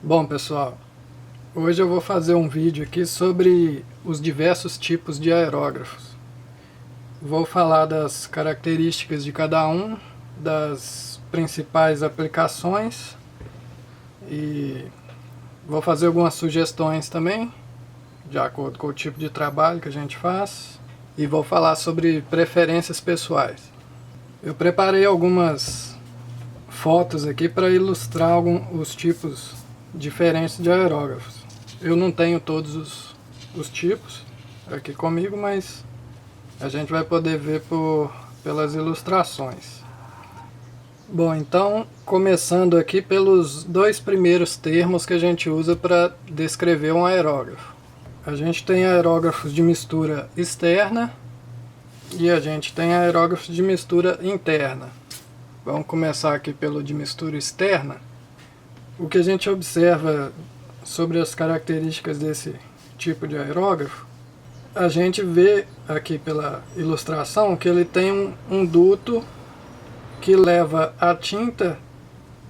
Bom, pessoal, hoje eu vou fazer um vídeo aqui sobre os diversos tipos de aerógrafos. Vou falar das características de cada um, das principais aplicações e vou fazer algumas sugestões também, de acordo com o tipo de trabalho que a gente faz, e vou falar sobre preferências pessoais. Eu preparei algumas fotos aqui para ilustrar os tipos diferentes de aerógrafos. Eu não tenho todos os tipos aqui comigo, mas a gente vai poder ver pelas ilustrações. Bom, então, começando aqui pelos dois primeiros termos que a gente usa para descrever um aerógrafo. A gente tem aerógrafos de mistura externa e a gente tem aerógrafos de mistura interna. Vamos começar aqui pelo de mistura externa. O que a gente observa sobre as características desse tipo de aerógrafo, a gente vê aqui pela ilustração que ele tem um duto que leva a tinta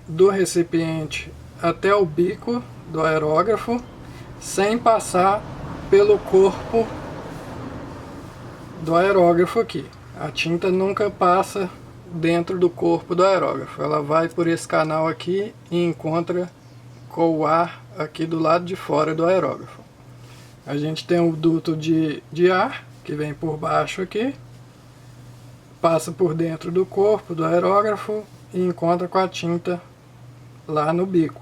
do recipiente até o bico do aerógrafo sem passar pelo corpo do aerógrafo aqui. A tinta nunca passa dentro do corpo do aerógrafo, ela vai por esse canal aqui e encontra com o ar aqui do lado de fora do aerógrafo. A gente tem o duto de ar que vem por baixo aqui, passa por dentro do corpo do aerógrafo e encontra com a tinta lá no bico.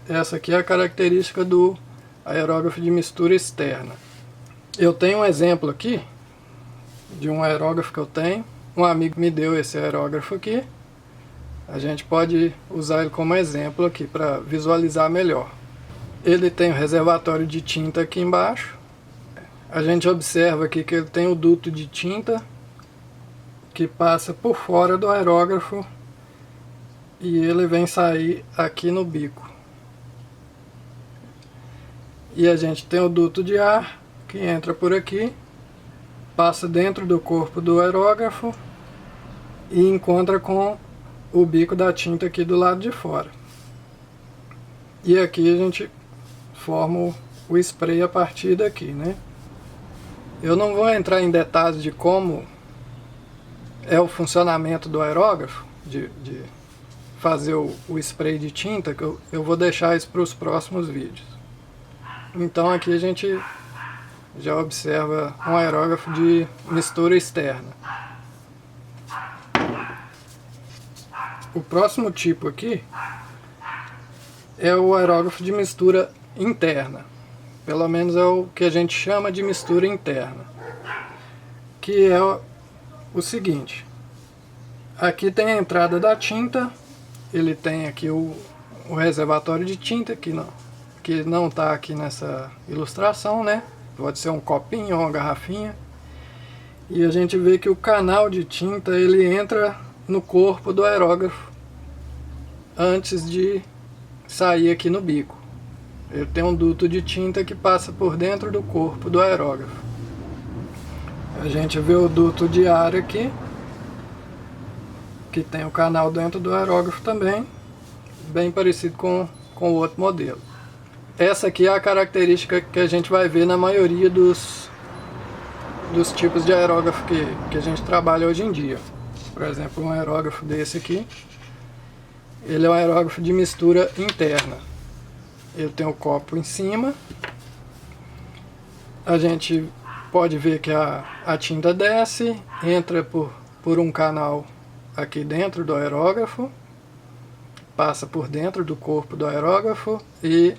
Essa aqui é a característica do aerógrafo de mistura externa. Eu tenho um exemplo aqui de um aerógrafo que eu tenho. Um amigo me deu esse aerógrafo aqui. A gente pode usar ele como exemplo aqui para visualizar melhor. Ele tem o reservatório de tinta aqui embaixo. A gente observa aqui que ele tem o duto de tinta que passa por fora do aerógrafo e ele vem sair aqui no bico. E a gente tem o duto de ar que entra por aqui, passa dentro do corpo do aerógrafo e encontra com o bico da tinta aqui do lado de fora. E aqui a gente forma o spray a partir daqui, né? Eu não vou entrar em detalhes de como é o funcionamento do aerógrafo, de fazer o spray de tinta, que eu vou deixar isso para os próximos vídeos. Então aqui a gente já observa um aerógrafo de mistura externa. O próximo tipo aqui é o aerógrafo de mistura interna. Pelo menos é o que a gente chama de mistura interna. Que é o seguinte. Aqui tem a entrada da tinta. Ele tem aqui o reservatório de tinta, que não está aqui nessa ilustração, né? Pode ser um copinho ou uma garrafinha. E a gente vê que o canal de tinta ele entra no corpo do aerógrafo antes de sair aqui no bico. Ele tem um duto de tinta que passa por dentro do corpo do aerógrafo. A gente vê o duto de ar aqui, que tem o canal dentro do aerógrafo também, bem parecido com o outro modelo. Essa aqui é a característica que a gente vai ver na maioria dos tipos de aerógrafo que a gente trabalha hoje em dia. Por exemplo, um aerógrafo desse aqui, ele é um aerógrafo de mistura interna. Ele tem o copo em cima. A gente pode ver que a tinta desce, entra por um canal aqui dentro do aerógrafo, passa por dentro do corpo do aerógrafo e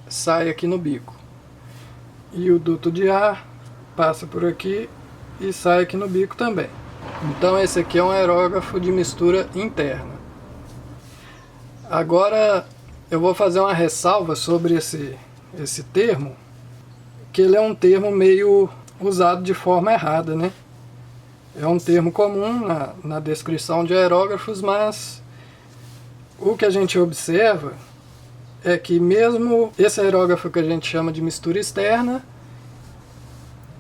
sai aqui no bico. E o duto de ar passa por aqui e sai aqui no bico também. Então esse aqui é um aerógrafo de mistura interna. Agora eu vou fazer uma ressalva sobre esse termo, que ele é um termo meio usado de forma errada, né? É um termo comum na descrição de aerógrafos, mas o que a gente observa é que mesmo esse aerógrafo que a gente chama de mistura externa,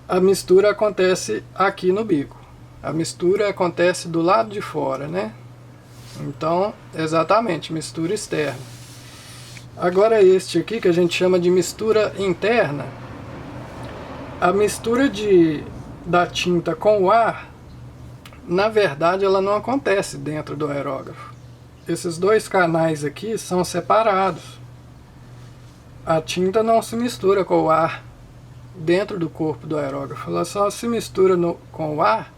a mistura acontece aqui no bico. A mistura acontece do lado de fora, né? Então, exatamente, mistura externa. Agora este aqui, que a gente chama de mistura interna, a mistura da tinta com o ar, na verdade ela não acontece dentro do aerógrafo. Esses dois canais aqui são separados. A tinta não se mistura com o ar dentro do corpo do aerógrafo, ela só se mistura com o ar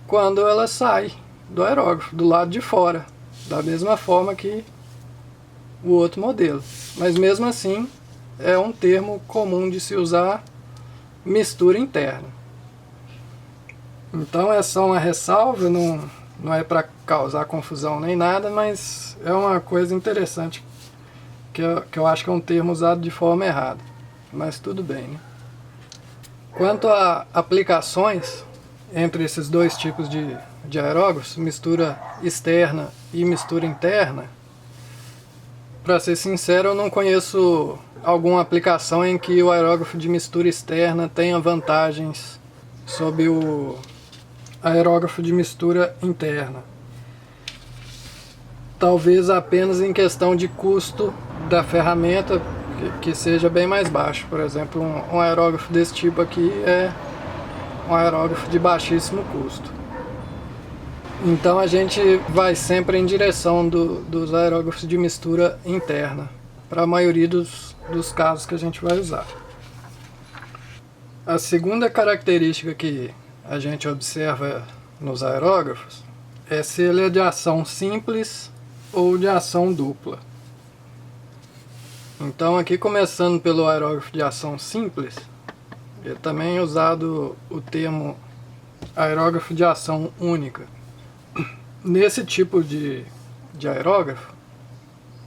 quando ela sai do aerógrafo, do lado de fora, da mesma forma que o outro modelo. Mas mesmo assim, é um termo comum de se usar, mistura interna. Então é só uma ressalva, não é para causar confusão nem nada, mas é uma coisa interessante que eu acho que é um termo usado de forma errada. Mas tudo bem, né? Quanto a aplicações entre esses dois tipos de aerógrafos, mistura externa e mistura interna, para ser sincero, eu não conheço alguma aplicação em que o aerógrafo de mistura externa tenha vantagens sobre o aerógrafo de mistura interna. Talvez apenas em questão de custo da ferramenta, que seja bem mais baixo. Por exemplo, um aerógrafo desse tipo aqui é um aerógrafo de baixíssimo custo. Então a gente vai sempre em direção dos aerógrafos de mistura interna, para a maioria dos casos que a gente vai usar. A segunda característica que a gente observa nos aerógrafos é se ele é de ação simples ou de ação dupla. Então aqui, começando pelo aerógrafo de ação simples, é também usado o termo aerógrafo de ação única. Nesse tipo de aerógrafo,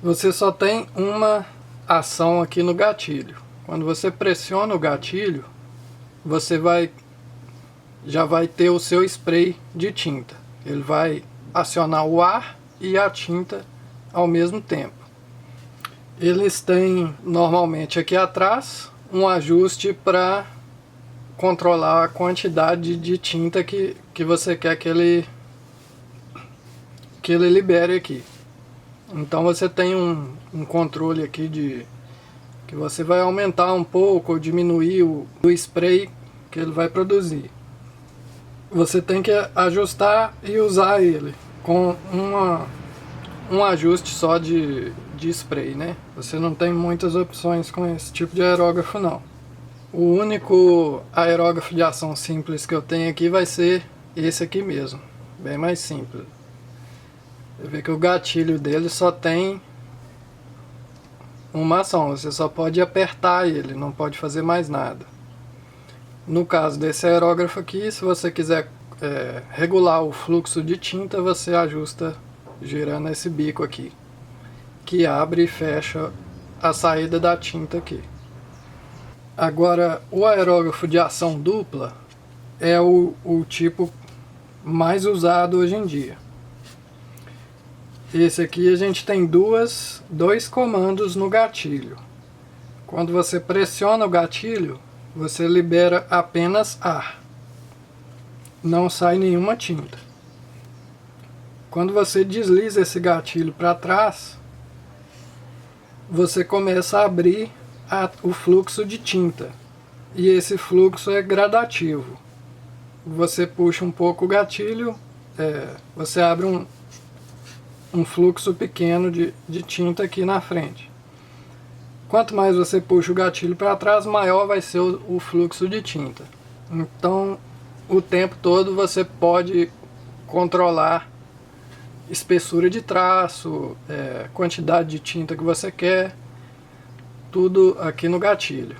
você só tem uma ação aqui no gatilho. Quando você pressiona o gatilho, você já vai ter o seu spray de tinta. Ele vai acionar o ar e a tinta ao mesmo tempo. Eles têm normalmente aqui atrás um ajuste para controlar a quantidade de tinta que você quer que ele libere aqui. Então você tem um controle aqui que você vai aumentar um pouco ou diminuir o spray que ele vai produzir. Você tem que ajustar e usar ele com um ajuste só de spray, né? Você não tem muitas opções com esse tipo de aerógrafo, não. O único aerógrafo de ação simples que eu tenho aqui vai ser esse aqui mesmo, bem mais simples. Você vê que o gatilho dele só tem uma ação, você só pode apertar ele, não pode fazer mais nada. No caso desse aerógrafo aqui, se você quiser regular o fluxo de tinta, você ajusta girando esse bico aqui, que abre e fecha a saída da tinta aqui. Agora, o aerógrafo de ação dupla é o tipo mais usado hoje em dia. Esse aqui a gente tem dois comandos no gatilho. Quando você pressiona o gatilho, você libera apenas ar. Não sai nenhuma tinta. Quando você desliza esse gatilho para trás, você começa a abrir o fluxo de tinta. E esse fluxo é gradativo. Você puxa um pouco o gatilho, você abre um fluxo pequeno de tinta aqui na frente. Quanto mais você puxa o gatilho para trás, maior vai ser o fluxo de tinta. Então, o tempo todo você pode controlar espessura de traço, quantidade de tinta que você quer, tudo aqui no gatilho.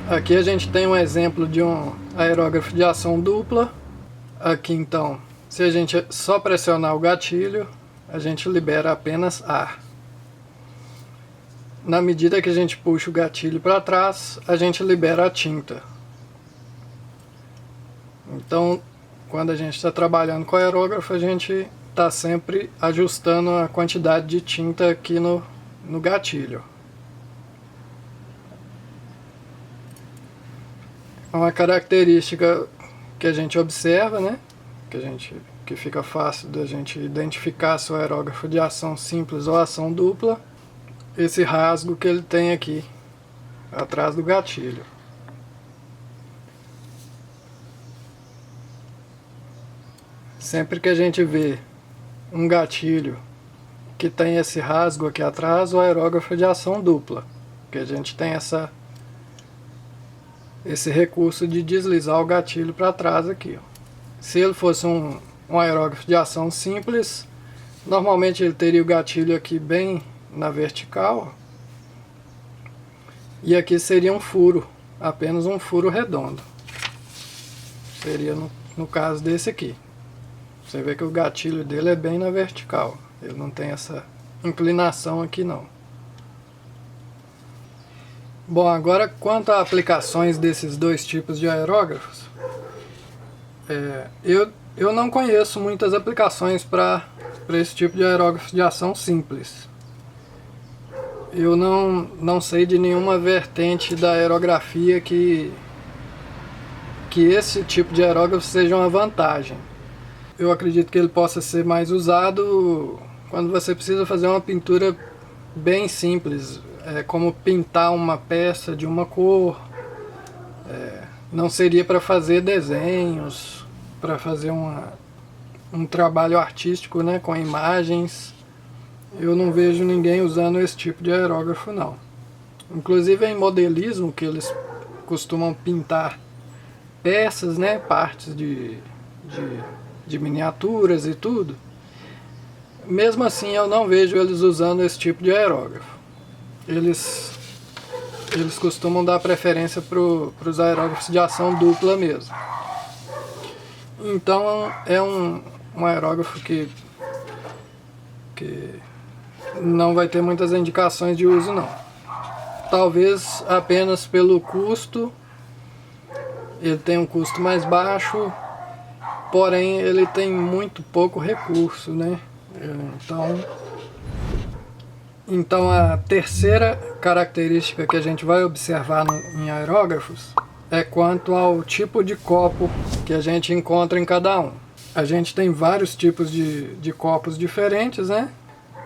Aqui a gente tem um exemplo de um aerógrafo de ação dupla. Aqui então, se a gente só pressionar o gatilho, a gente libera apenas ar. Na medida que a gente puxa o gatilho para trás, a gente libera a tinta. Então, quando a gente está trabalhando com aerógrafo, a gente está sempre ajustando a quantidade de tinta aqui no gatilho. Uma característica que a gente observa, né? Que fica fácil da gente identificar se o aerógrafo de ação simples ou ação dupla, esse rasgo que ele tem aqui atrás do gatilho. Sempre que a gente vê um gatilho que tem esse rasgo aqui atrás, o aerógrafo é de ação dupla, que a gente tem esse recurso de deslizar o gatilho para trás aqui, ó. Se ele fosse um aerógrafo de ação simples, normalmente ele teria o gatilho aqui bem na vertical, e aqui seria um furo, apenas um furo redondo. Seria no caso desse aqui. Você vê que o gatilho dele é bem na vertical, ele não tem essa inclinação aqui não. Bom, agora quanto a aplicações desses dois tipos de aerógrafos, eu não conheço muitas aplicações para esse tipo de aerógrafo de ação simples. Eu não sei de nenhuma vertente da aerografia que esse tipo de aerógrafo seja uma vantagem. Eu acredito que ele possa ser mais usado quando você precisa fazer uma pintura bem simples, como pintar uma peça de uma cor. Não seria para fazer desenhos, para fazer um trabalho artístico, né, com imagens. Eu não vejo ninguém usando esse tipo de aerógrafo não. Inclusive em modelismo, que eles costumam pintar peças, né, partes de miniaturas e tudo, mesmo assim eu não vejo eles usando esse tipo de aerógrafo. Eles costumam dar preferência para os aerógrafos de ação dupla mesmo. Então é um aerógrafo que não vai ter muitas indicações de uso não. Talvez apenas pelo custo, ele tem um custo mais baixo, porém ele tem muito pouco recurso, né? Então a terceira característica que a gente vai observar em aerógrafos é quanto ao tipo de copo que a gente encontra em cada um. A gente tem vários tipos de copos diferentes, né?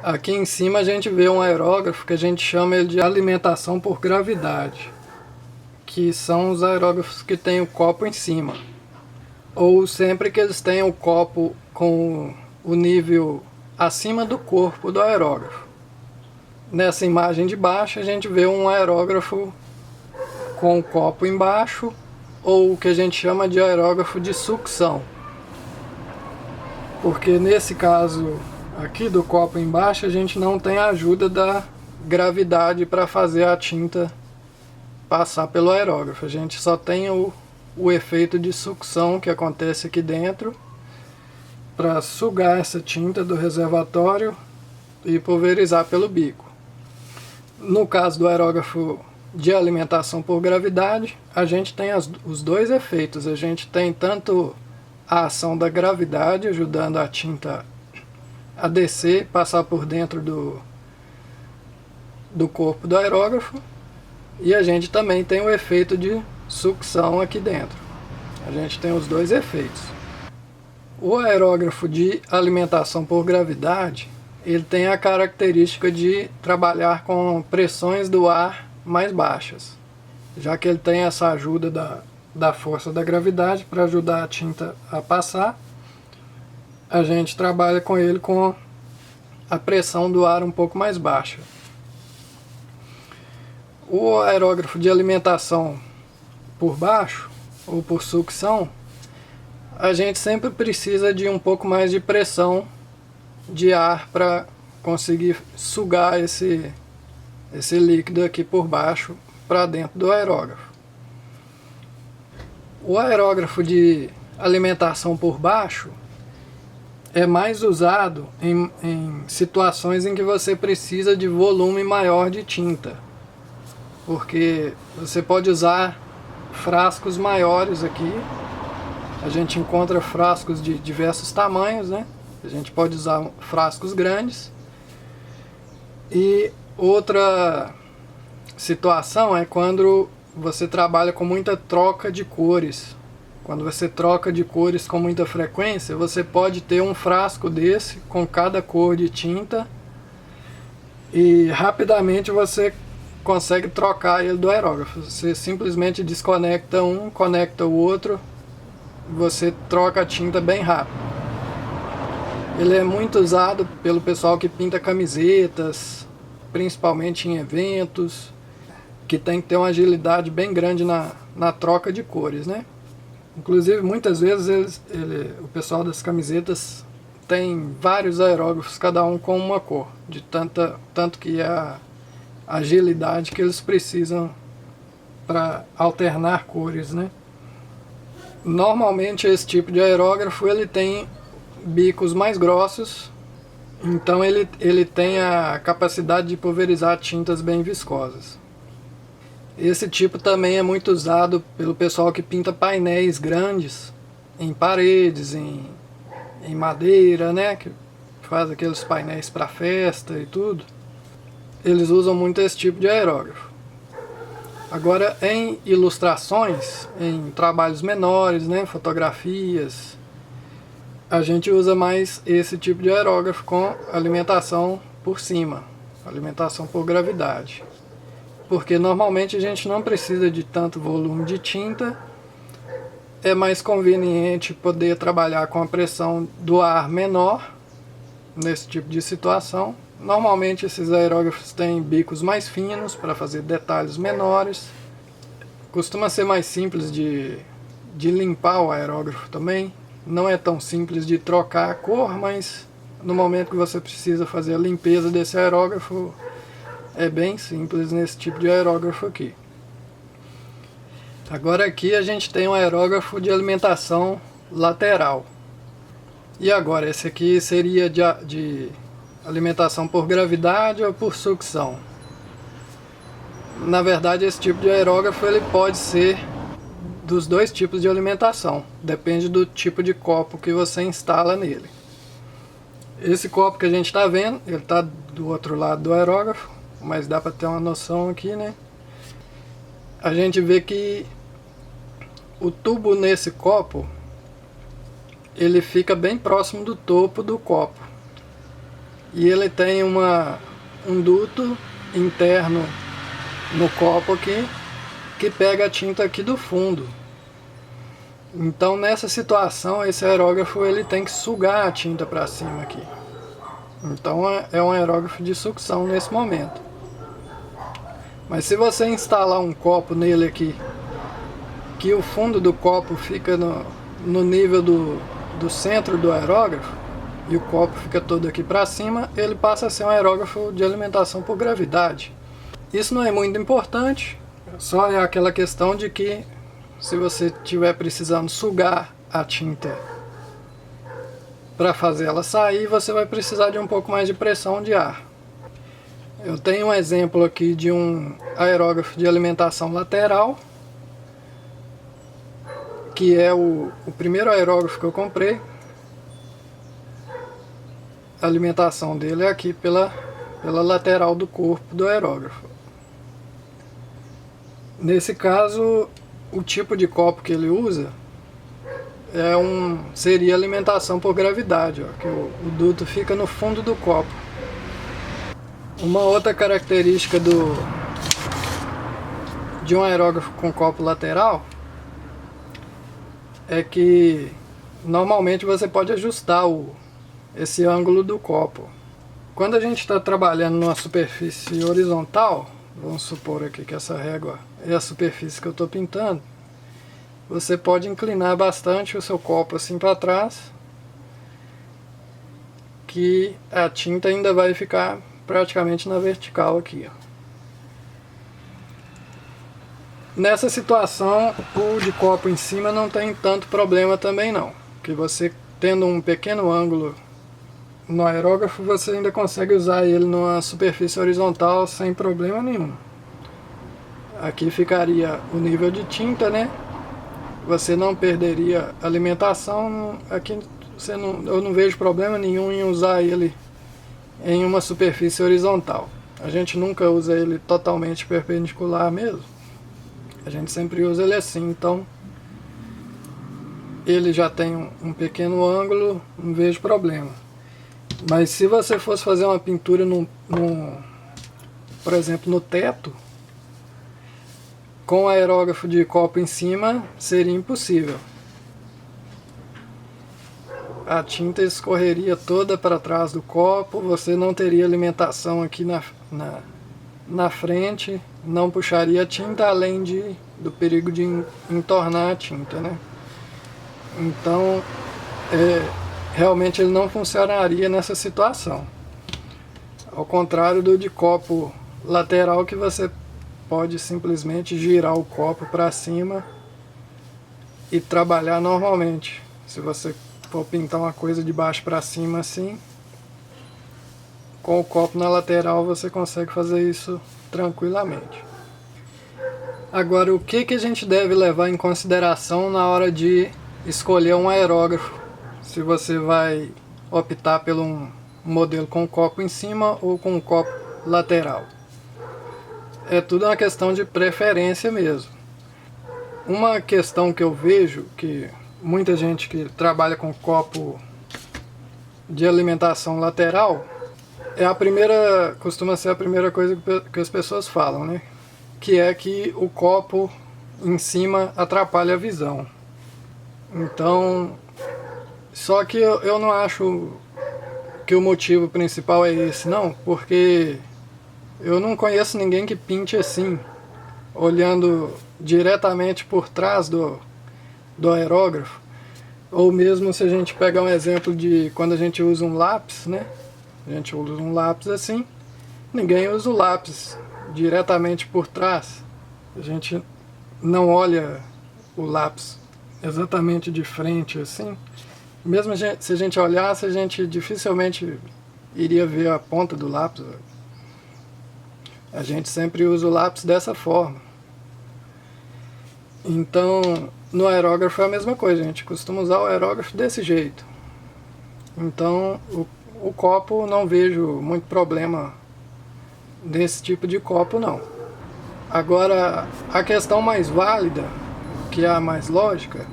Aqui em cima a gente vê um aerógrafo que a gente chama ele de alimentação por gravidade, que são os aerógrafos que tem o copo em cima, ou sempre que eles tenham o copo com o nível acima do corpo do aerógrafo. Nessa imagem de baixo a gente vê um aerógrafo com o copo embaixo, ou o que a gente chama de aerógrafo de sucção, porque nesse caso aqui do copo embaixo a gente não tem a ajuda da gravidade para fazer a tinta passar pelo aerógrafo. A gente só tem o efeito de sucção que acontece aqui dentro para sugar essa tinta do reservatório e pulverizar pelo bico. No caso do aerógrafo de alimentação por gravidade, a gente tem os dois efeitos. A gente tem tanto a ação da gravidade ajudando a tinta a descer, passar por dentro do corpo do aerógrafo, e a gente também tem o efeito de sucção aqui dentro. A gente tem os dois efeitos. O aerógrafo de alimentação por gravidade, ele tem a característica de trabalhar com pressões do ar mais baixas, já que ele tem essa ajuda da força da gravidade para ajudar a tinta a passar. A gente trabalha com ele com a pressão do ar um pouco mais baixa. O aerógrafo de alimentação por baixo, ou por sucção, a gente sempre precisa de um pouco mais de pressão de ar para conseguir sugar esse líquido aqui por baixo para dentro do aerógrafo. O aerógrafo de alimentação por baixo é mais usado em situações em que você precisa de volume maior de tinta, porque você pode usar frascos maiores aqui. A gente encontra frascos de diversos tamanhos, né? A gente pode usar frascos grandes. E outra situação é quando você trabalha com muita troca de cores. Quando você troca de cores com muita frequência, você pode ter um frasco desse com cada cor de tinta e rapidamente você consegue trocar ele do aerógrafo. Você simplesmente desconecta um, conecta o outro, você troca a tinta bem rápido. Ele é muito usado pelo pessoal que pinta camisetas, principalmente em eventos, que tem que ter uma agilidade bem grande na troca de cores, né? Inclusive, muitas vezes o pessoal das camisetas tem vários aerógrafos, cada um com uma cor, de tanto que é a agilidade que eles precisam para alternar cores, né? Normalmente esse tipo de aerógrafo ele tem bicos mais grossos, então ele tem a capacidade de pulverizar tintas bem viscosas. Esse tipo também é muito usado pelo pessoal que pinta painéis grandes em paredes, em madeira, né? Que faz aqueles painéis para festa e tudo. Eles usam muito esse tipo de aerógrafo. Agora, em ilustrações, em trabalhos menores, né, fotografias, a gente usa mais esse tipo de aerógrafo com alimentação por cima, alimentação por gravidade. Porque normalmente a gente não precisa de tanto volume de tinta, é mais conveniente poder trabalhar com a pressão do ar menor nesse tipo de situação. Normalmente esses aerógrafos têm bicos mais finos para fazer detalhes menores. Costuma ser mais simples de limpar o aerógrafo também. Não é tão simples de trocar a cor, mas no momento que você precisa fazer a limpeza desse aerógrafo, é bem simples nesse tipo de aerógrafo aqui. Agora aqui a gente tem um aerógrafo de alimentação lateral. E agora, esse aqui seria de alimentação por gravidade ou por sucção? Na verdade, esse tipo de aerógrafo ele pode ser dos dois tipos de alimentação. Depende do tipo de copo que você instala nele. Esse copo que a gente está vendo, ele está do outro lado do aerógrafo, mas dá para ter uma noção aqui, né? A gente vê que o tubo nesse copo ele fica bem próximo do topo do copo. E ele tem um duto interno no copo aqui, que pega a tinta aqui do fundo. Então nessa situação, esse aerógrafo ele tem que sugar a tinta para cima aqui. Então é um aerógrafo de sucção nesse momento. Mas se você instalar um copo nele aqui, que o fundo do copo fica no nível do centro do aerógrafo, e o copo fica todo aqui para cima, ele passa a ser um aerógrafo de alimentação por gravidade. Isso não é muito importante, só é aquela questão de que se você estiver precisando sugar a tinta para fazer ela sair, você vai precisar de um pouco mais de pressão de ar. Eu tenho um exemplo aqui de um aerógrafo de alimentação lateral, que é o primeiro aerógrafo que eu comprei. A alimentação dele é aqui pela lateral do corpo do aerógrafo. Nesse caso, o tipo de copo que ele usa seria alimentação por gravidade, ó, que o duto fica no fundo do copo. Uma outra característica de um aerógrafo com copo lateral é que normalmente você pode ajustar esse ângulo do copo. Quando a gente está trabalhando numa superfície horizontal, vamos supor aqui que essa régua é a superfície que eu estou pintando, você pode inclinar bastante o seu copo assim para trás, que a tinta ainda vai ficar praticamente na vertical aqui, ó. Nessa situação, o de copo em cima não tem tanto problema também não, que você tendo um pequeno ângulo no aerógrafo, você ainda consegue usar ele numa superfície horizontal sem problema nenhum. Aqui ficaria o nível de tinta, né? Você não perderia alimentação. Aqui eu não vejo problema nenhum em usar ele em uma superfície horizontal. A gente nunca usa ele totalmente perpendicular mesmo. A gente sempre usa ele assim, então ele já tem um pequeno ângulo, não vejo problema. Mas se você fosse fazer uma pintura por exemplo, no teto, com aerógrafo de copo em cima seria impossível. A tinta escorreria toda para trás do copo, você não teria alimentação aqui na frente, não puxaria a tinta, além do perigo de entornar a tinta, né? Então, realmente ele não funcionaria nessa situação. Ao contrário do de copo lateral, que você pode simplesmente girar o copo para cima e trabalhar normalmente. Se você for pintar uma coisa de baixo para cima assim, com o copo na lateral você consegue fazer isso tranquilamente. Agora, o que a gente deve levar em consideração na hora de escolher um aerógrafo? Se você vai optar por um modelo com copo em cima ou com copo lateral. É tudo uma questão de preferência mesmo. Uma questão que eu vejo que muita gente que trabalha com copo de alimentação lateral costuma ser a primeira coisa que as pessoas falam, né? Que é que o copo em cima atrapalha a visão. Então, só que eu não acho que o motivo principal é esse, não, porque eu não conheço ninguém que pinte assim, olhando diretamente por trás do aerógrafo. Ou mesmo se a gente pegar um exemplo de quando a gente usa um lápis, né? A gente usa um lápis assim, ninguém usa o lápis diretamente por trás. A gente não olha o lápis exatamente de frente assim. Mesmo se a gente olhasse, a gente dificilmente iria ver a ponta do lápis. A gente sempre usa o lápis dessa forma. Então, no aerógrafo é a mesma coisa, a gente costuma usar o aerógrafo desse jeito. Então, o copo, não vejo muito problema desse tipo de copo, não. Agora, a questão mais válida, que é a mais lógica,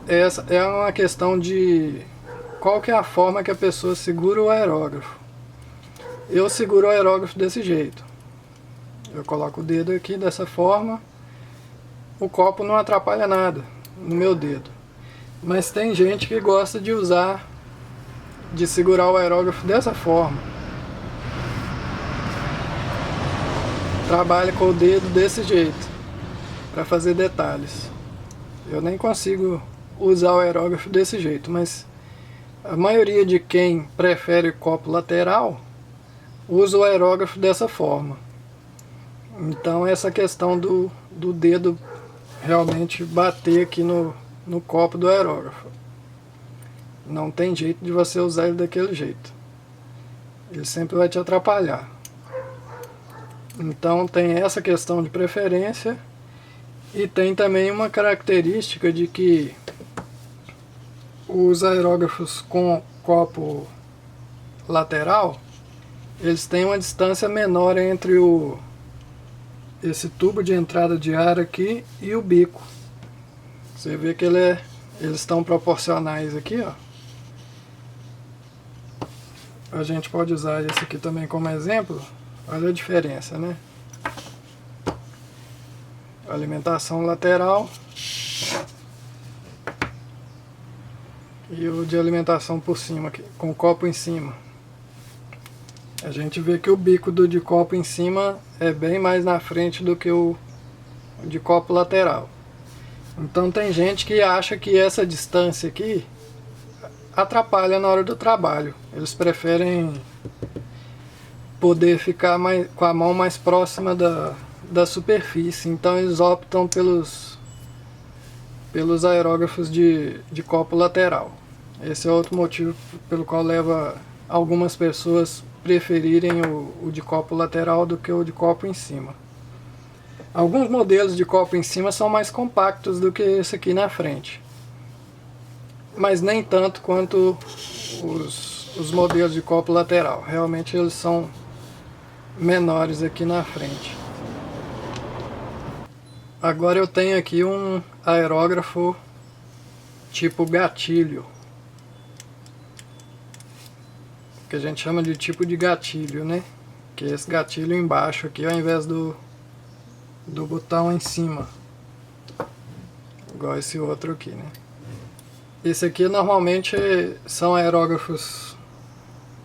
é uma questão de qual que é a forma que a pessoa segura o aerógrafo. Eu seguro o aerógrafo desse jeito. Eu coloco o dedo aqui dessa forma, o copo não atrapalha nada no meu dedo. Mas tem gente que gosta de segurar o aerógrafo dessa forma. Trabalha com o dedo desse jeito, para fazer detalhes. Eu nem consigo usar o aerógrafo desse jeito, mas a maioria de quem prefere copo lateral usa o aerógrafo dessa forma. Então essa questão do dedo realmente bater aqui no copo do aerógrafo. Não tem jeito de você usar ele daquele jeito. Ele sempre vai te atrapalhar. Então tem essa questão de preferência e tem também uma característica de que os aerógrafos com copo lateral, eles têm uma distância menor entre esse tubo de entrada de ar aqui e o bico. Você vê que eles estão proporcionais aqui, ó. A gente pode usar esse aqui também como exemplo. Olha a diferença, né? Alimentação lateral e o de alimentação por cima, aqui, com o copo em cima. A gente vê que o bico do de copo em cima é bem mais na frente do que o de copo lateral. Então tem gente que acha que essa distância aqui atrapalha na hora do trabalho. Eles preferem poder ficar com a mão mais próxima da superfície. Então eles optam pelos aerógrafos de copo lateral. Esse é outro motivo pelo qual leva algumas pessoas preferirem o de copo lateral do que o de copo em cima. Alguns modelos de copo em cima são mais compactos do que esse aqui na frente, mas nem tanto quanto os modelos de copo lateral. Realmente eles são menores aqui na frente. Agora eu tenho aqui um aerógrafo tipo gatilho, que a gente chama de tipo de gatilho, né? que é esse gatilho embaixo aqui ao invés do botão em cima, igual esse outro aqui, né? Esse aqui normalmente são aerógrafos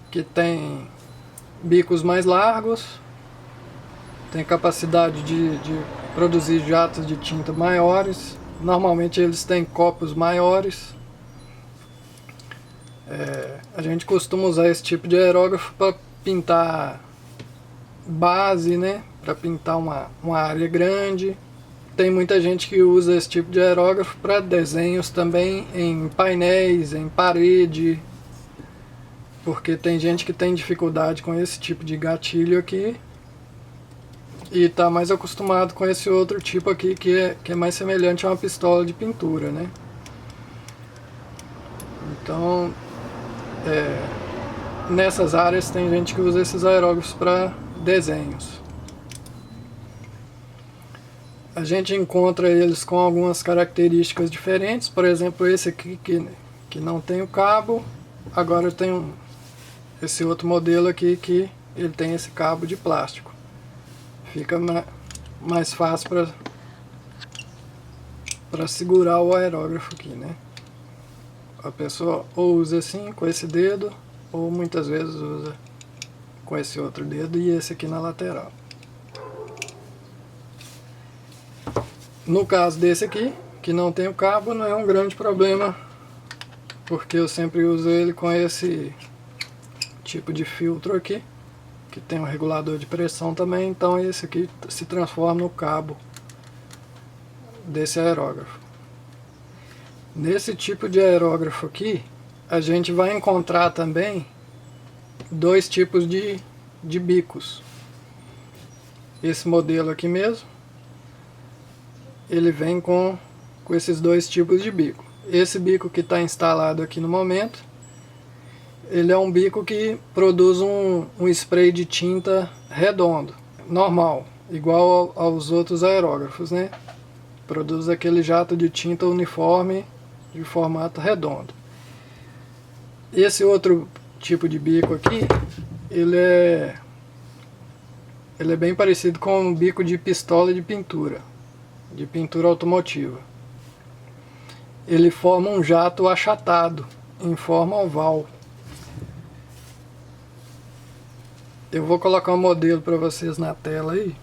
que tem bicos mais largos, tem capacidade de produzir jatos de tinta maiores. Normalmente eles têm copos maiores. A gente costuma usar esse tipo de aerógrafo para pintar base, né? Para pintar uma área grande. Tem muita gente que usa esse tipo de aerógrafo para desenhos também em painéis, em parede, porque tem gente que tem dificuldade com esse tipo de gatilho aqui e está mais acostumado com esse outro tipo aqui que é mais semelhante a uma pistola de pintura, né? Então, nessas áreas tem gente que usa esses aerógrafos para desenhos. A gente encontra eles com algumas características diferentes, por exemplo esse aqui que não tem o cabo. Agora eu tenho esse outro modelo aqui que ele tem esse cabo de plástico. Fica mais fácil para segurar o aerógrafo aqui, né? A pessoa ou usa assim com esse dedo, ou muitas vezes usa com esse outro dedo e esse aqui na lateral. No caso desse aqui, que não tem o cabo, não é um grande problema, porque eu sempre uso ele com esse tipo de filtro aqui, que tem um regulador de pressão também, então esse aqui se transforma no cabo desse aerógrafo. Nesse tipo de aerógrafo aqui, a gente vai encontrar também dois tipos de bicos. Esse modelo aqui mesmo, ele vem com esses dois tipos de bico. Esse bico que está instalado aqui no momento, ele é um bico que produz um spray de tinta redondo, normal, igual aos outros aerógrafos, né? Produz aquele jato de tinta uniforme de formato redondo. Esse outro tipo de bico aqui, ele é bem parecido com um bico de pistola de pintura automotiva. Ele forma um jato achatado em forma oval. Eu vou colocar um modelo para vocês na tela aí.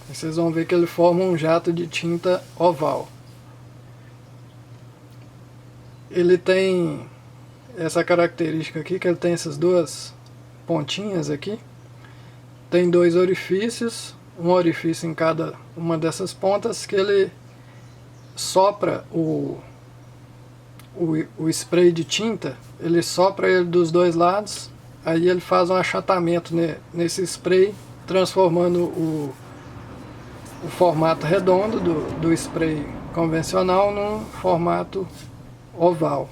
Vocês vão ver que ele forma um jato de tinta oval. Ele tem essa característica aqui, que ele tem essas duas pontinhas aqui. Tem dois orifícios, um orifício em cada uma dessas pontas, que ele sopra o spray de tinta, ele sopra ele dos dois lados, aí ele faz um achatamento nesse spray, transformando o formato redondo do spray convencional num formato oval,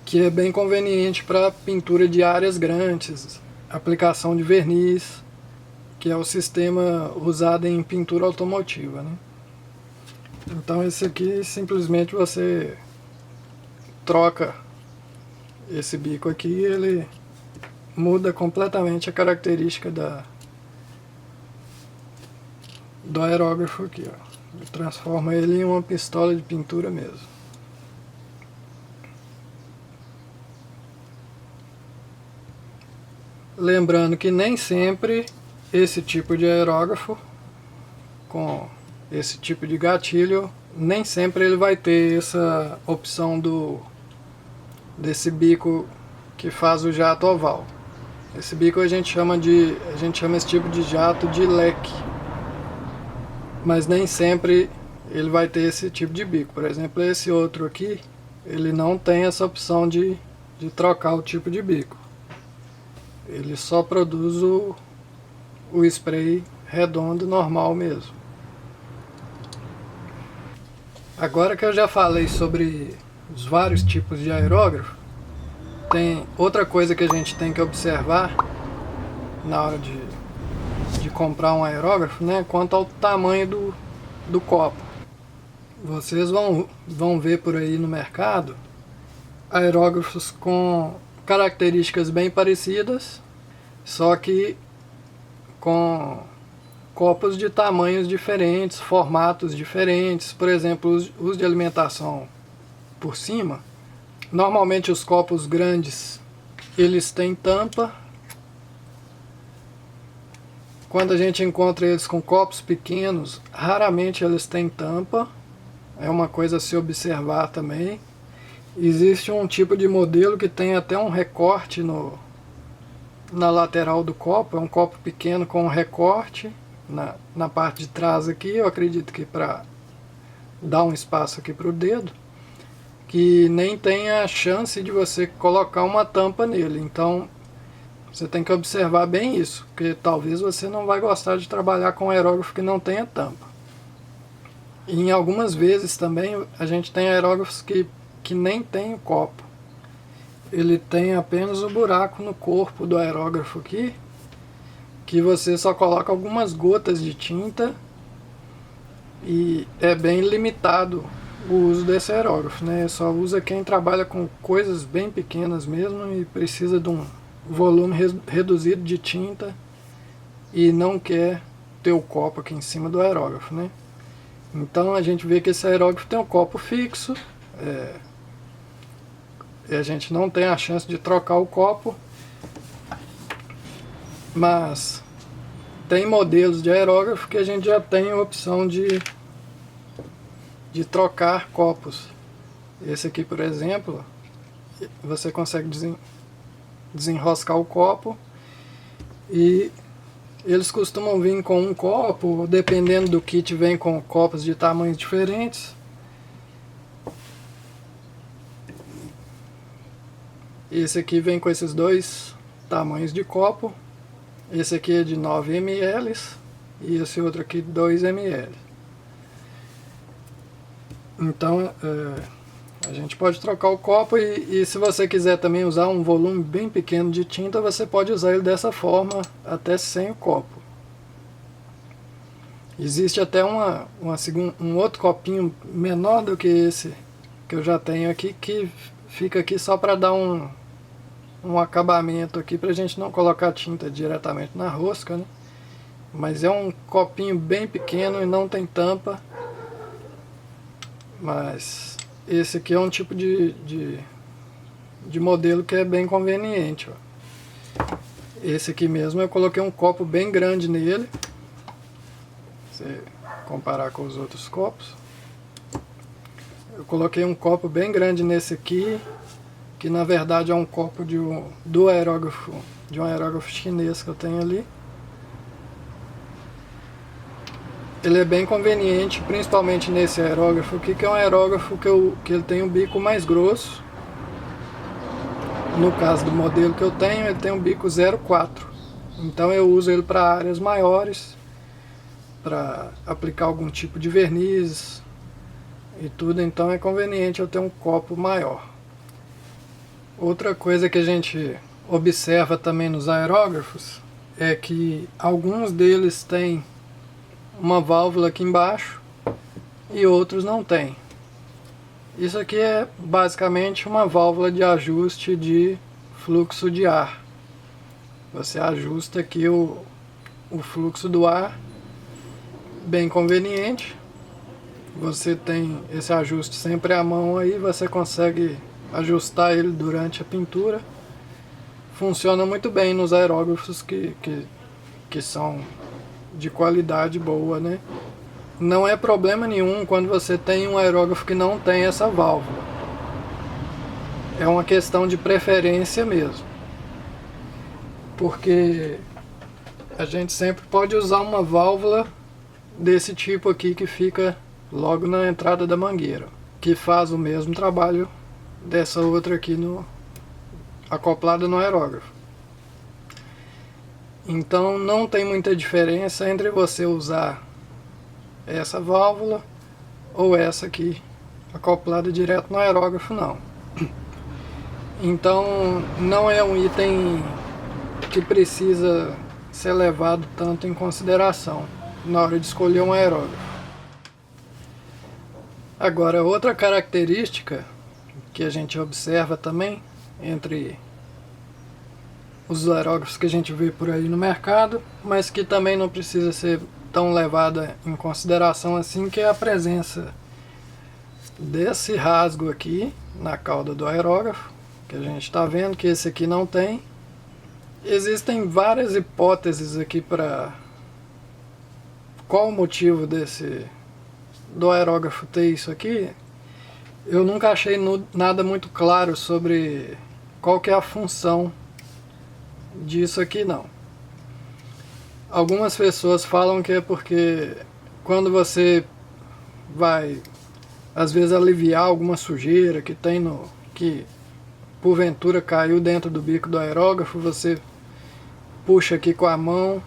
que é bem conveniente para pintura de áreas grandes, aplicação de verniz, que é o sistema usado em pintura automotiva, né? Então esse aqui simplesmente você troca esse bico aqui e ele muda completamente a característica do aerógrafo aqui, ó. Ele transforma ele em uma pistola de pintura mesmo. Lembrando que nem sempre esse tipo de aerógrafo com esse tipo de gatilho, nem sempre ele vai ter essa opção desse bico que faz o jato oval. Esse bico a gente chama esse tipo de jato de leque, mas nem sempre ele vai ter esse tipo de bico. Por exemplo, esse outro aqui, ele não tem essa opção de trocar o tipo de bico. Ele só produz o spray redondo normal mesmo. Agora que eu já falei sobre os vários tipos de aerógrafo, tem outra coisa que a gente tem que observar na hora de comprar um aerógrafo, né? Quanto ao tamanho do copo. Vocês vão ver por aí no mercado aerógrafos com características bem parecidas, só que com copos de tamanhos diferentes, formatos diferentes. Por exemplo, os de alimentação por cima, normalmente os copos grandes, eles têm tampa. Quando a gente encontra eles com copos pequenos, raramente eles têm tampa. É uma coisa a se observar também. Existe um tipo de modelo que tem até um recorte na lateral do copo. É um copo pequeno com um recorte na parte de trás aqui. Eu acredito que para dar um espaço aqui para o dedo, que nem tem a chance de você colocar uma tampa nele. Então você tem que observar bem isso, porque talvez você não vai gostar de trabalhar com um aerógrafo que não tenha tampa. E em algumas vezes também a gente tem aerógrafos que nem tem o copo. Ele tem apenas o buraco no corpo do aerógrafo aqui, que você só coloca algumas gotas de tinta, e é bem limitado o uso desse aerógrafo, né? Só usa quem trabalha com coisas bem pequenas mesmo e precisa de um volume reduzido de tinta e não quer ter o copo aqui em cima do aerógrafo, né? Então a gente vê que esse aerógrafo tem um copo fixo, e a gente não tem a chance de trocar o copo, mas tem modelos de aerógrafo que a gente já tem a opção de trocar copos. Esse aqui, por exemplo, você consegue desenroscar o copo, e eles costumam vir com um copo, dependendo do kit vem com copos de tamanhos diferentes. Esse aqui vem com esses dois tamanhos de copo. Esse aqui é de 9 ml e esse outro aqui de 2 ml. Então a gente pode trocar o copo, e se você quiser também usar um volume bem pequeno de tinta, você pode usar ele dessa forma, até sem o copo. Existe até um outro copinho menor do que esse que eu já tenho aqui, que fica aqui só para dar um acabamento aqui, para a gente não colocar tinta diretamente na rosca, né? Mas é um copinho bem pequeno e não tem tampa. Mas esse aqui é um tipo de modelo que é bem conveniente, ó. Esse aqui mesmo eu coloquei um copo bem grande nele, se comparar com os outros copos. Eu coloquei um copo bem grande nesse aqui, que na verdade é um copo de um aerógrafo chinês que eu tenho ali. Ele é bem conveniente, principalmente nesse aerógrafo aqui, que é um aerógrafo que ele tem um bico mais grosso. No caso do modelo que eu tenho, ele tem um bico 0,4. Então eu uso ele para áreas maiores, para aplicar algum tipo de verniz e tudo. Então é conveniente eu ter um copo maior. Outra coisa que a gente observa também nos aerógrafos é que alguns deles têm uma válvula aqui embaixo e outros não tem. Isso aqui é basicamente uma válvula de ajuste de fluxo de ar. Você ajusta aqui o fluxo do ar, bem conveniente. Você tem esse ajuste sempre à mão aí, você consegue ajustar ele durante a pintura. Funciona muito bem nos aerógrafos que são de qualidade boa, né? Não é problema nenhum quando você tem um aerógrafo que não tem essa válvula. É uma questão de preferência mesmo. Porque a gente sempre pode usar uma válvula desse tipo aqui que fica logo na entrada da mangueira, que faz o mesmo trabalho dessa outra aqui acoplada no aerógrafo. Então não tem muita diferença entre você usar essa válvula ou essa aqui acoplada direto no aerógrafo, não. Então não é um item que precisa ser levado tanto em consideração na hora de escolher um aerógrafo. Agora, outra característica que a gente observa também entre os aerógrafos que a gente vê por aí no mercado, mas que também não precisa ser tão levada em consideração assim, que é a presença desse rasgo aqui na cauda do aerógrafo, que a gente está vendo que esse aqui não tem. Existem várias hipóteses aqui para qual o motivo do aerógrafo ter isso aqui. Eu nunca achei nada muito claro sobre qual que é a função disso aqui, não. Algumas pessoas falam que é porque quando você vai, às vezes, aliviar alguma sujeira que tem que porventura caiu dentro do bico do aerógrafo, você puxa aqui com a mão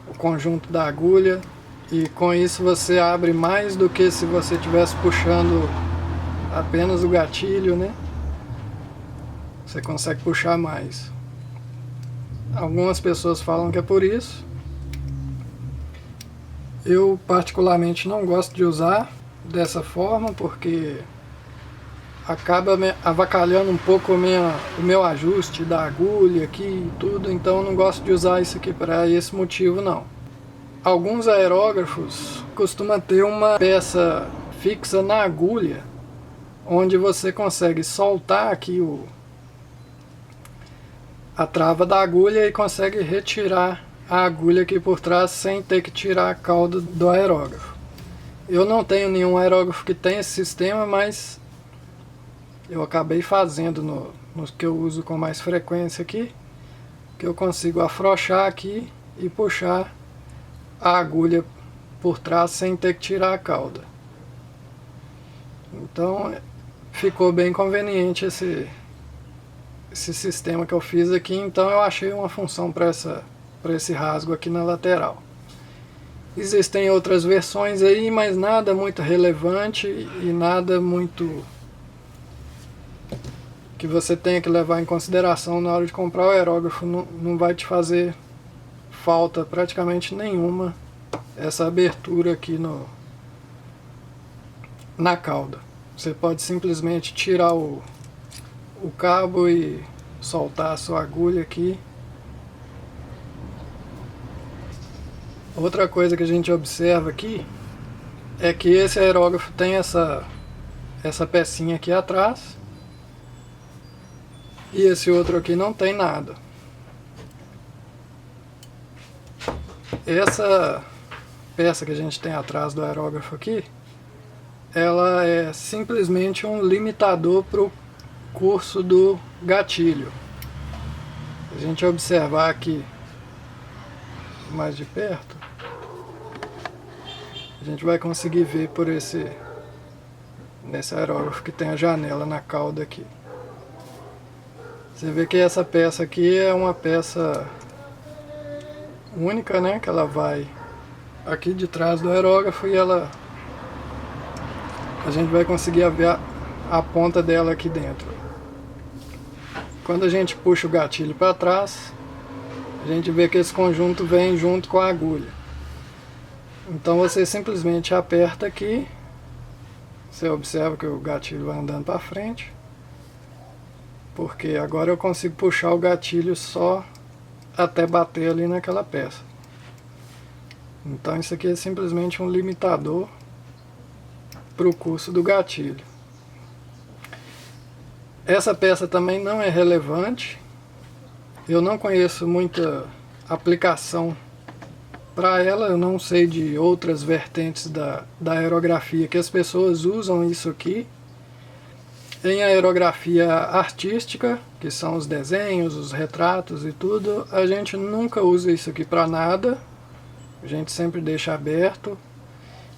o conjunto da agulha e com isso você abre mais do que se você estivesse puxando apenas o gatilho, né? Você consegue puxar mais. Algumas pessoas falam que é por isso. Eu particularmente não gosto de usar dessa forma porque acaba avacalhando um pouco o meu ajuste da agulha aqui e tudo, então eu não gosto de usar isso aqui para esse motivo, não. Alguns aerógrafos costumam ter uma peça fixa na agulha, onde você consegue soltar aqui a trava da agulha e consegue retirar a agulha aqui por trás sem ter que tirar a cauda do aerógrafo. Eu não tenho nenhum aerógrafo que tenha esse sistema, mas eu acabei fazendo nos que eu uso com mais frequência aqui, que eu consigo afrouxar aqui e puxar a agulha por trás sem ter que tirar a cauda. Então ficou bem conveniente esse sistema que eu fiz aqui, então eu achei uma função para esse rasgo aqui na lateral. Existem outras versões aí, mas nada muito relevante e nada muito que você tenha que levar em consideração na hora de comprar o aerógrafo. Não vai te fazer falta praticamente nenhuma essa abertura aqui na cauda. Você pode simplesmente tirar o cabo e soltar a sua agulha aqui. Outra coisa que a gente observa aqui é que esse aerógrafo tem essa pecinha aqui atrás e esse outro aqui não tem nada. Essa peça que a gente tem atrás do aerógrafo aqui, ela é simplesmente um limitador para o curso do gatilho. Se a gente observar aqui mais de perto, a gente vai conseguir ver por nesse aerógrafo que tem a janela na cauda aqui. Você vê que essa peça aqui é uma peça única, né? Que ela vai aqui de trás do aerógrafo e a gente vai conseguir ver a ponta dela aqui dentro. Quando a gente puxa o gatilho para trás, a gente vê que esse conjunto vem junto com a agulha. Então você simplesmente aperta aqui, você observa que o gatilho vai andando para frente, porque agora eu consigo puxar o gatilho só até bater ali naquela peça. Então isso aqui é simplesmente um limitador para o curso do gatilho. Essa peça também não é relevante, eu não conheço muita aplicação para ela, eu não sei de outras vertentes da aerografia que as pessoas usam isso aqui. Em aerografia artística, que são os desenhos, os retratos e tudo, a gente nunca usa isso aqui para nada, a gente sempre deixa aberto.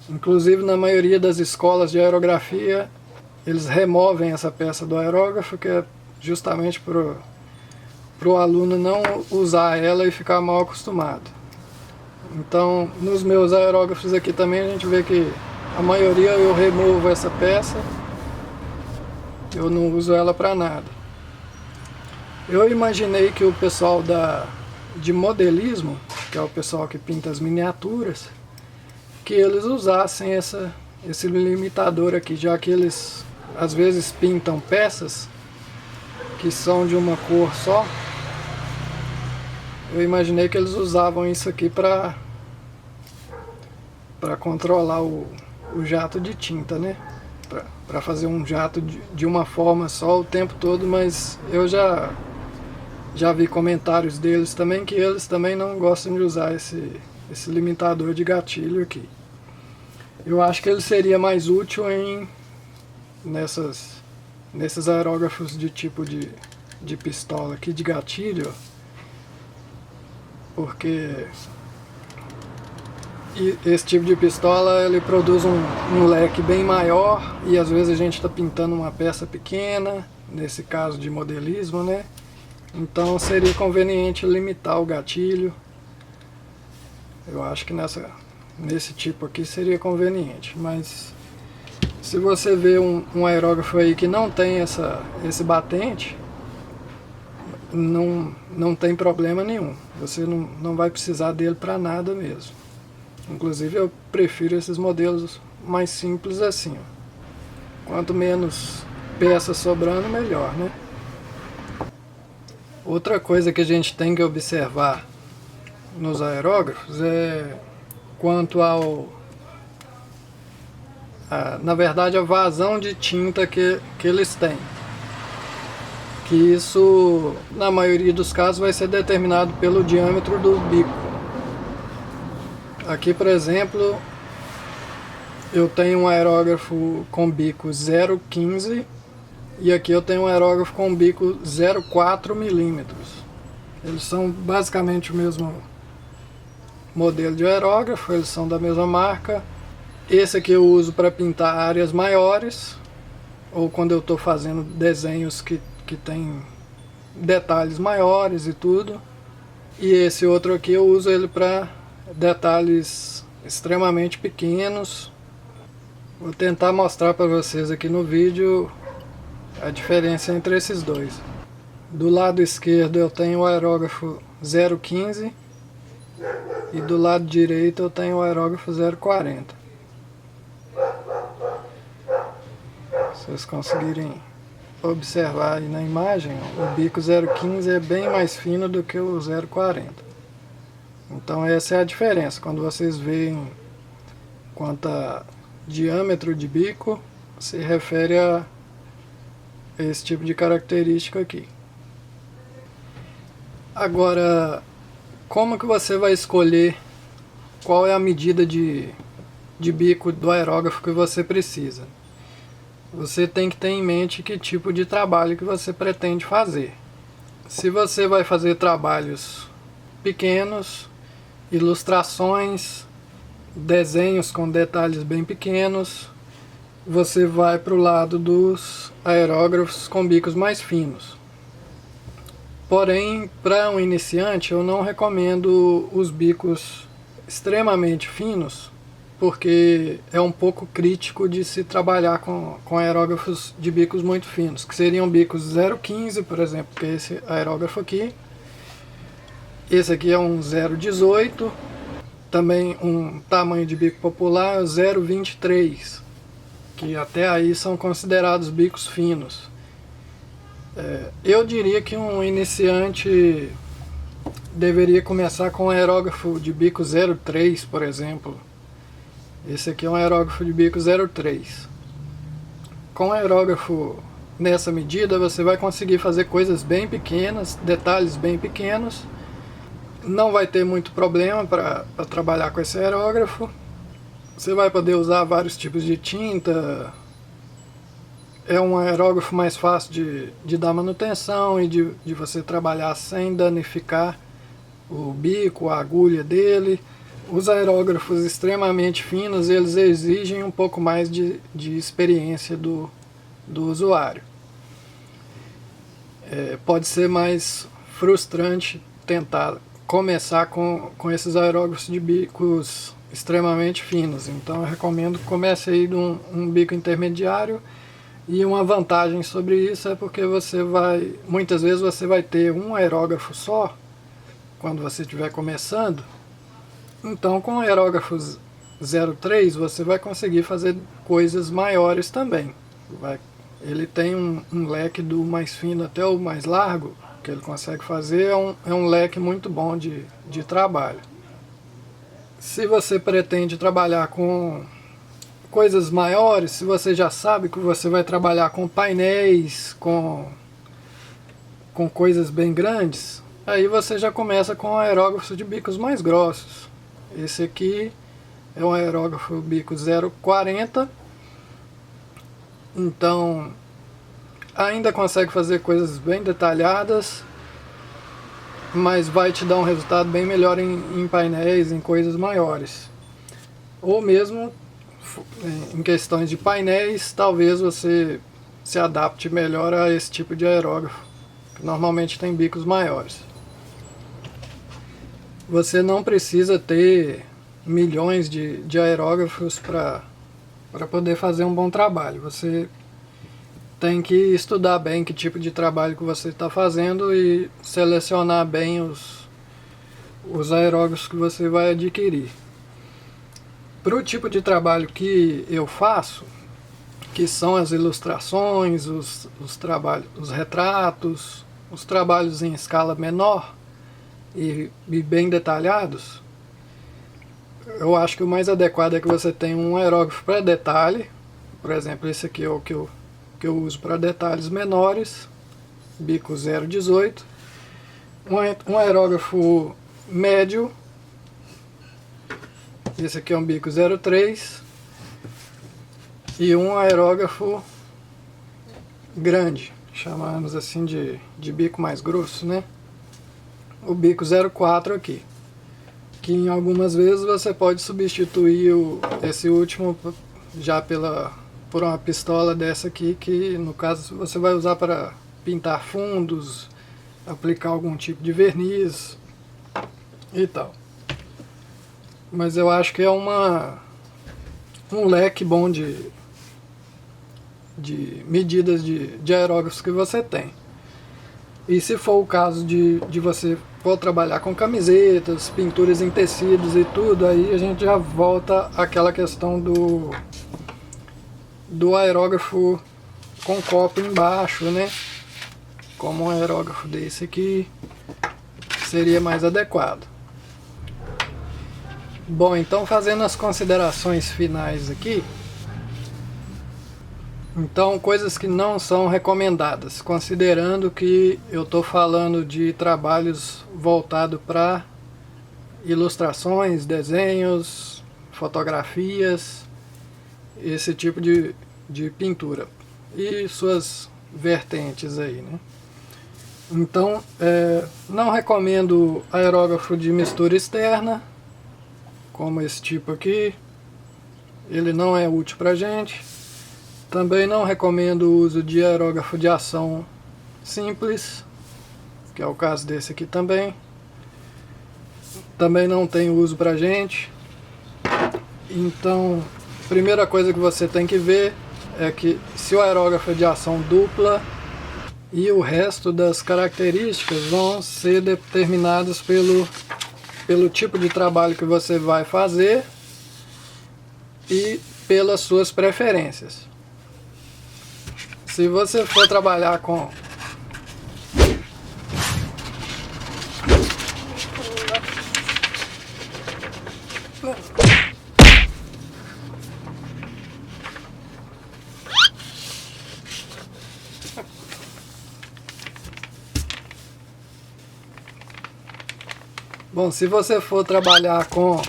Inclusive na maioria das escolas de aerografia, eles removem essa peça do aerógrafo, que é justamente para o aluno não usar ela e ficar mal acostumado. Então, nos meus aerógrafos aqui também a gente vê que a maioria eu removo essa peça, eu não uso ela para nada. Eu imaginei que o pessoal de modelismo, que é o pessoal que pinta as miniaturas, que eles usassem esse limitador aqui, já que eles às vezes pintam peças que são de uma cor só eu imaginei que eles usavam isso aqui para controlar o jato de tinta, né? Para fazer um jato de uma forma só o tempo todo, mas eu já vi comentários deles também que eles também não gostam de usar esse limitador de gatilho aqui. Eu acho que ele seria mais útil nesses aerógrafos de tipo de pistola aqui de gatilho, porque esse tipo de pistola ele produz um leque bem maior e às vezes a gente está pintando uma peça pequena, nesse caso de modelismo, né? Então seria conveniente limitar o gatilho. Eu acho que nesse tipo aqui seria conveniente, mas se você vê um aerógrafo aí que não tem esse batente, não tem problema nenhum. Você não vai precisar dele para nada mesmo. Inclusive eu prefiro esses modelos mais simples assim, ó. Quanto menos peças sobrando, melhor, né? Outra coisa que a gente tem que observar nos aerógrafos é quanto na verdade a vazão de tinta que eles têm. Que isso, na maioria dos casos, vai ser determinado pelo diâmetro do bico. Aqui, por exemplo, eu tenho um aerógrafo com bico 0,15 e aqui eu tenho um aerógrafo com bico 0,4 milímetros. Eles são basicamente o mesmo modelo de aerógrafo, eles são da mesma marca. Esse aqui eu uso para pintar áreas maiores, ou quando eu estou fazendo desenhos que tem detalhes maiores e tudo. E esse outro aqui eu uso ele para detalhes extremamente pequenos. Vou tentar mostrar para vocês aqui no vídeo a diferença entre esses dois. Do lado esquerdo eu tenho o aerógrafo 0,15 e do lado direito eu tenho o aerógrafo 0,40. Se vocês conseguirem observar aí na imagem, o bico 0,15 é bem mais fino do que o 0,40. Então essa é a diferença. Quando vocês veem quanto a diâmetro de bico, se refere a esse tipo de característica aqui. Agora, como que você vai escolher qual é a medida de bico do aerógrafo que você precisa? Você tem que ter em mente que tipo de trabalho que você pretende fazer. Se você vai fazer trabalhos pequenos, ilustrações, desenhos com detalhes bem pequenos, você vai para o lado dos aerógrafos com bicos mais finos. Porém, para um iniciante eu não recomendo os bicos extremamente finos, porque é um pouco crítico de se trabalhar com aerógrafos de bicos muito finos, que seriam bicos 0,15, por exemplo, que é esse aerógrafo aqui. Esse aqui é um 0,18, também um tamanho de bico popular 0,23, que até aí são considerados bicos finos. Eu diria que um iniciante deveria começar com um aerógrafo de bico 0,3, por exemplo. Esse aqui é um aerógrafo de bico 0,3. Com um aerógrafo nessa medida você vai conseguir fazer coisas bem pequenas, detalhes bem pequenos. Não vai ter muito problema para trabalhar com esse aerógrafo. Você vai poder usar vários tipos de tinta. É um aerógrafo mais fácil de dar manutenção e de você trabalhar sem danificar o bico, a agulha dele. Os aerógrafos extremamente finos, eles exigem um pouco mais de experiência do usuário. Pode ser mais frustrante tentar começar com esses aerógrafos de bicos extremamente finos. Então eu recomendo que comece aí de um bico intermediário. E uma vantagem sobre isso é porque muitas vezes você vai ter um aerógrafo só quando você estiver começando. Então com aerógrafos 0,3 você vai conseguir fazer coisas maiores também. Ele tem um leque do mais fino até o mais largo que ele consegue fazer é um leque muito bom de trabalho. Se você pretende trabalhar com coisas maiores, se você já sabe que você vai trabalhar com painéis, com coisas bem grandes, aí você já começa com aerógrafos de bicos mais grossos. Esse aqui é um aerógrafo bico 0,40, então ainda consegue fazer coisas bem detalhadas, mas vai te dar um resultado bem melhor em painéis, em coisas maiores. Ou mesmo em questões de painéis, talvez você se adapte melhor a esse tipo de aerógrafo, que normalmente tem bicos maiores. Você não precisa ter milhões de aerógrafos para poder fazer um bom trabalho. Você tem que estudar bem que tipo de trabalho que você está fazendo e selecionar bem os aerógrafos que você vai adquirir. Para o tipo de trabalho que eu faço, que são as ilustrações, os retratos, os trabalhos em escala menor e bem detalhados, eu acho que o mais adequado é que você tenha um aerógrafo para detalhe. Por exemplo, esse aqui é o que eu uso para detalhes menores, bico 0,18, um aerógrafo médio, esse aqui é um bico 0,3, e um aerógrafo grande, chamamos assim de bico mais grosso, né? O bico 0,4 aqui, que em algumas vezes você pode substituir esse último já por uma pistola dessa aqui, que no caso você vai usar para pintar fundos, aplicar algum tipo de verniz e tal. Mas eu acho que é um leque bom de medidas de aerógrafos que você tem. E se for o caso de você for trabalhar com camisetas, pinturas em tecidos e tudo, aí a gente já volta àquela questão do aerógrafo com copo embaixo, né? Como um aerógrafo desse aqui seria mais adequado. Bom, então fazendo as considerações finais aqui, então coisas que não são recomendadas, considerando que eu estou falando de trabalhos voltados para ilustrações, desenhos, fotografias, esse tipo de pintura e suas vertentes aí, né? Então, não recomendo aerógrafo de mistura externa, como esse tipo aqui, ele não é útil pra gente. Também não recomendo o uso de aerógrafo de ação simples, que é o caso desse aqui também. Também não tem uso pra gente. Então, primeira coisa que você tem que ver é que se o aerógrafo é de ação dupla, e o resto das características vão ser determinadas pelo tipo de trabalho que você vai fazer e pelas suas preferências. Se você for trabalhar com Bom, se você for trabalhar com...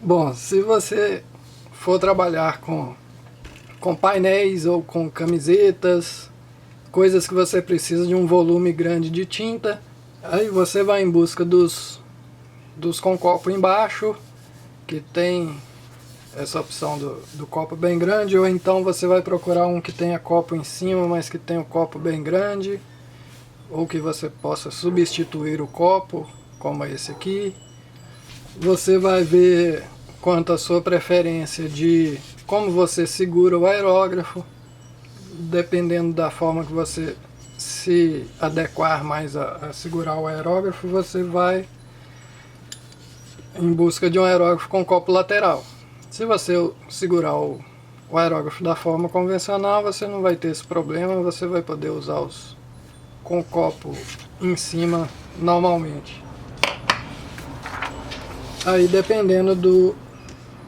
Bom, se você for trabalhar com painéis ou com camisetas, coisas que você precisa de um volume grande de tinta, aí você vai em busca dos com copo embaixo, que tem essa opção do copo bem grande, ou então você vai procurar um que tenha copo em cima, mas que tenha o copo bem grande, ou que você possa substituir o copo, como esse aqui. Você vai ver quanto à sua preferência de como você segura o aerógrafo, dependendo da forma que você se adequar mais a segurar o aerógrafo, você vai em busca de um aerógrafo com copo lateral. Se você segurar o aerógrafo da forma convencional, você não vai ter esse problema, você vai poder usar com o copo em cima normalmente. Aí, dependendo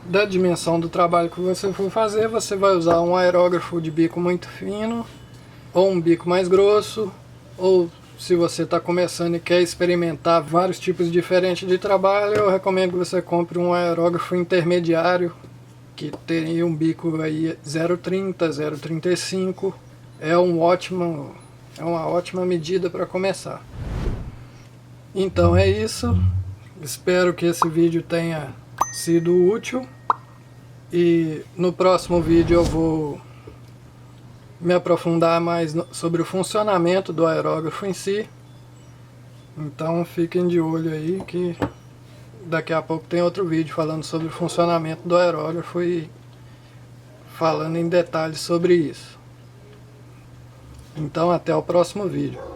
da dimensão do trabalho que você for fazer, você vai usar um aerógrafo de bico muito fino, ou um bico mais grosso, ou se você está começando e quer experimentar vários tipos diferentes de trabalho, eu recomendo que você compre um aerógrafo intermediário, que teria um bico aí 0,30, 0,35. É uma ótima medida para começar. Então é isso. Espero que esse vídeo tenha sido útil. E no próximo vídeo eu vou me aprofundar mais sobre o funcionamento do aerógrafo em si. Então fiquem de olho aí que daqui a pouco tem outro vídeo falando sobre o funcionamento do aerógrafo e falando em detalhes sobre isso. Então até o próximo vídeo.